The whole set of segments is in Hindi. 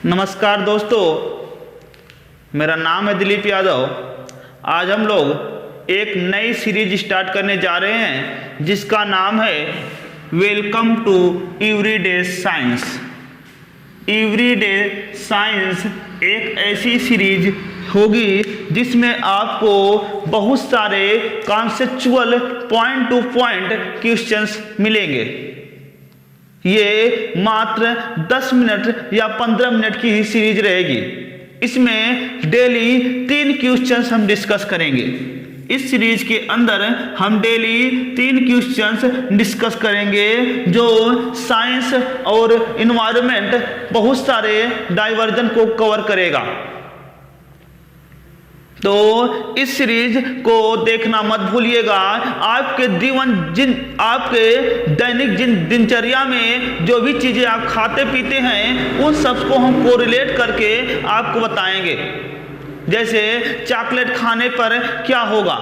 नमस्कार दोस्तों, मेरा नाम है दिलीप यादव। आज हम लोग एक नई सीरीज स्टार्ट करने जा रहे हैं जिसका नाम है welcome to everyday science. Everyday science एक ऐसी सीरीज होगी जिसमें आपको बहुत सारे conceptual point to point questions मिलेंगे। ये मात्र 10 मिनट या 15 मिनट की ही सीरीज रहेगी। इसमें डेली 3 क्वेश्चंस हम डिस्कस करेंगे। इस सीरीज के अंदर हम डेली 3 क्वेश्चंस डिस्कस करेंगे जो साइंस और एनवायरनमेंट बहुत सारे डाइवर्जन को कवर करेगा। तो इस सीरीज को देखना मत भूलिएगा। आपके आपके दैनिक दिनचर्या में जो भी चीजें आप खाते पीते हैं उन सबको हम कोरिलेट करके आपको बताएंगे। जैसे चॉकलेट खाने पर क्या होगा,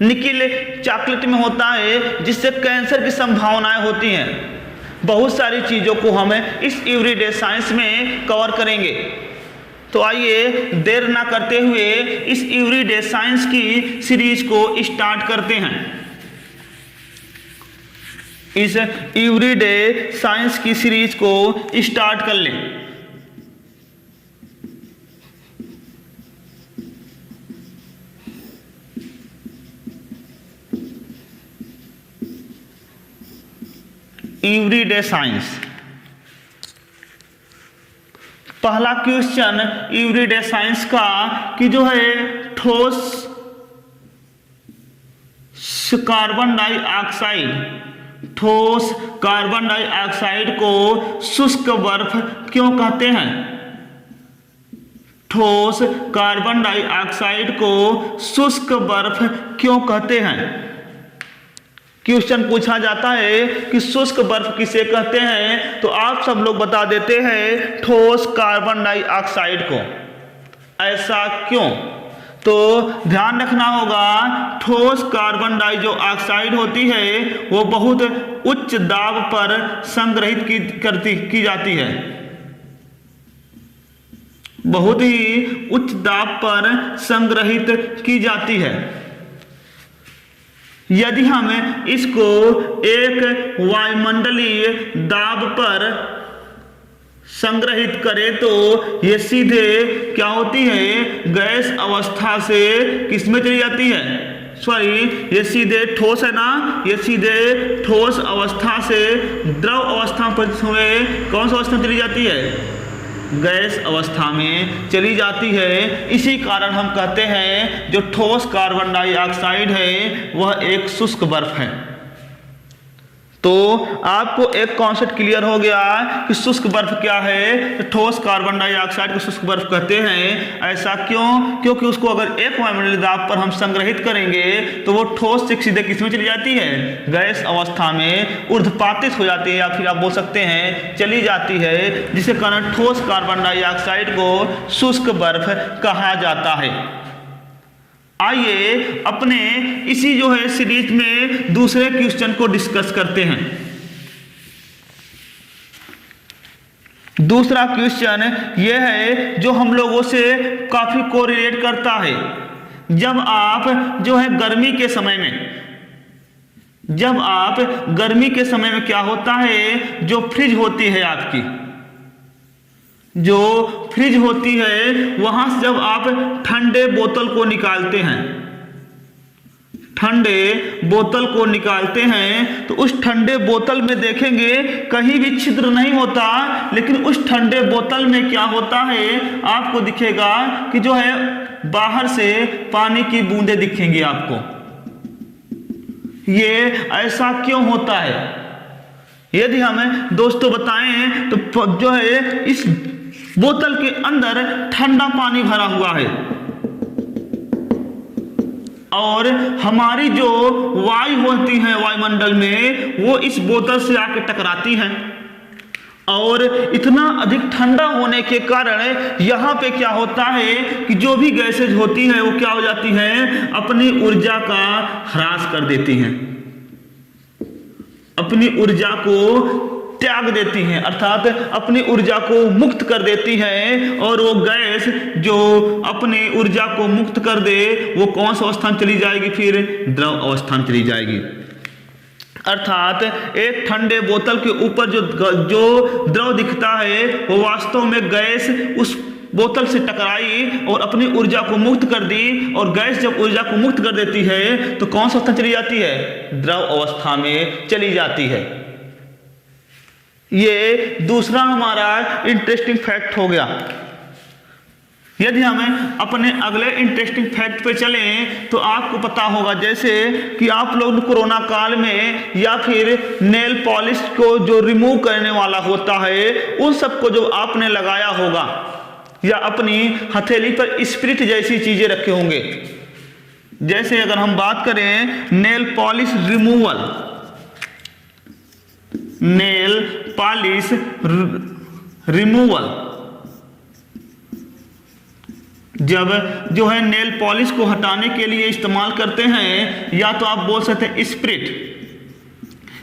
निकिल चॉकलेट में होता है जिससे कैंसर की संभावनाएं होती हैं। बहुत सारी चीजों को हम इस एवरीडे साइंस में कवर करेंगे। तो आइए देर ना करते हुए इस एवरीडे साइंस की सीरीज को स्टार्ट करते हैं। इस एवरीडे साइंस की सीरीज को स्टार्ट कर लें। एवरीडे साइंस, पहला क्वेश्चन एवरीडे साइंस का कि जो है ठोस कार्बन डाइऑक्साइड को शुष्क बर्फ क्यों कहते हैं। ठोस कार्बन डाइऑक्साइड को शुष्क बर्फ क्यों कहते हैं। क्वेश्चन पूछा जाता है कि शुष्क बर्फ किसे कहते हैं, तो आप सब लोग बता देते हैं ठोस कार्बन डाइऑक्साइड को। ऐसा क्यों? तो ध्यान रखना होगा, ठोस कार्बन डाइऑक्साइड होती है वो बहुत उच्च दाब पर संग्रहित की जाती है। बहुत ही उच्च दाब पर संग्रहित की जाती है। यदि हम इसको एक वायुमंडलीय दाब पर संग्रहित करें तो ये सीधे क्या होती है, गैस अवस्था से किसमें चली जाती है, ये सीधे ठोस है ना, ये सीधे ठोस अवस्था से द्रव अवस्था पर कौन सी अवस्था में चली जाती है, गैस अवस्था में चली जाती है। इसी कारण हम कहते हैं जो ठोस कार्बन डाइऑक्साइड है वह एक शुष्क बर्फ है। तो आपको एक कॉन्सेप्ट क्लियर हो गया कि शुष्क बर्फ क्या है। तो ठोस कार्बन डाइऑक्साइड को शुष्क बर्फ कहते हैं। ऐसा क्यों? क्योंकि उसको अगर एक वायुमंडलीय दाब पर हम संग्रहित करेंगे तो वो ठोस से सीधे किसमें चली जाती है, गैस अवस्था में ऊर्ध्वपातित हो जाती है, या फिर आप बोल सकते हैं चली जाती है, जिसके कारण ठोस कार्बन डाइऑक्साइड को शुष्क बर्फ कहा जाता है। आइए अपने इसी जो है सीरीज में दूसरे क्वेश्चन को डिस्कस करते हैं। दूसरा क्वेश्चन यह है जो हम लोगों से काफी कोरिलेट करता है। जब आप जो है गर्मी के समय में क्या होता है, जो फ्रिज होती है आपकी, जो फ्रिज होती है वहां से जब आप ठंडे बोतल को निकालते हैं तो उस ठंडे बोतल में देखेंगे कहीं भी छिद्र नहीं होता, लेकिन उस ठंडे बोतल में क्या होता है, आपको दिखेगा कि जो है बाहर से पानी की बूंदें दिखेंगी आपको। ये ऐसा क्यों होता है? यदि हमें दोस्तों बताएं तो जो है इस बोतल के अंदर ठंडा पानी भरा हुआ है और हमारी जो वायु होती है वायुमंडल में वो इस बोतल से आके टकराती हैं, और इतना अधिक ठंडा होने के कारण यहाँ पे क्या होता है कि जो भी गैसेज होती है वो क्या हो जाती है, अपनी ऊर्जा का ह्रास कर देती हैं, अपनी ऊर्जा को त्याग देती हैं, अर्थात अपनी ऊर्जा को मुक्त कर देती हैं। और वो गैस जो अपनी ऊर्जा को मुक्त कर दे वो कौन सा अवस्था में चली जाएगी, फिर द्रव अवस्था में चली जाएगी। अर्थात एक ठंडे बोतल के ऊपर जो द्रव दिखता है वो वास्तव में गैस उस बोतल से टकराई और अपनी ऊर्जा को मुक्त कर दी। और गैस जब ऊर्जा को मुक्त कर देती है तो कौन सा अवस्था चली जाती है, द्रव अवस्था में चली जाती है। ये दूसरा हमारा इंटरेस्टिंग फैक्ट हो गया। यदि हमें अपने अगले इंटरेस्टिंग फैक्ट पे चलें तो आपको पता होगा जैसे कि आप लोग कोरोना काल में या फिर नेल पॉलिश को जो रिमूव करने वाला होता है उन सबको जो आपने लगाया होगा या अपनी हथेली पर स्पिरिट जैसी चीजें रखे होंगे। जैसे अगर हम बात करें nail polish removal, nail polish removal, जब जो है नेल पॉलिश को हटाने के लिए इस्तेमाल करते हैं, या तो आप बोल सकते हैं स्पिरिट,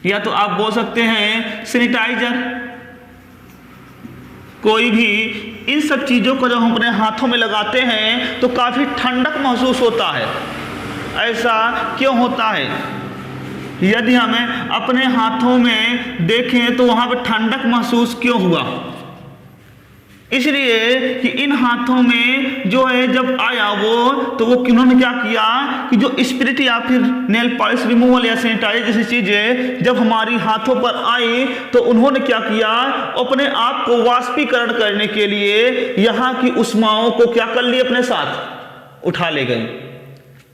या तो आप बोल सकते हैं सैनिटाइजर, कोई भी इन सब चीज़ों को जब हम अपने हाथों में लगाते हैं तो काफ़ी ठंडक महसूस होता है। ऐसा क्यों होता है? यदि हमें अपने हाथों में देखें तो वहाँ पर ठंडक महसूस क्यों हुआ? इसलिए कि इन हाथों में जो है जब आया वो किन्होंने क्या किया कि जो स्पिरिट या फिर नेल पॉलिश रिमूवल या सैनिटाइजर जैसी चीजें जब हमारी हाथों पर आई तो उन्होंने क्या किया, अपने आप को वाष्पीकरण करने के लिए यहाँ की उष्माओं को क्या कर लिए, अपने साथ उठा ले गए।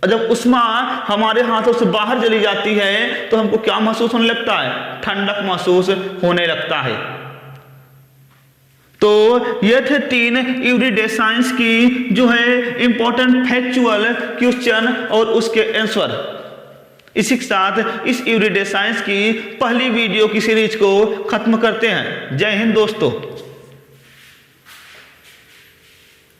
और जब उष्मा हमारे हाथों से बाहर चली जाती है तो हमको क्या महसूस होने लगता है, ठंडक महसूस होने लगता है। तो ये थे 3 इरिडेसेंस की जो है इंपॉर्टेंट फैक्चुअल क्वेश्चन और उसके आंसर। इसी के साथ इस इरिडेसेंस की पहली वीडियो की सीरीज को खत्म करते हैं। जय हिंद दोस्तों।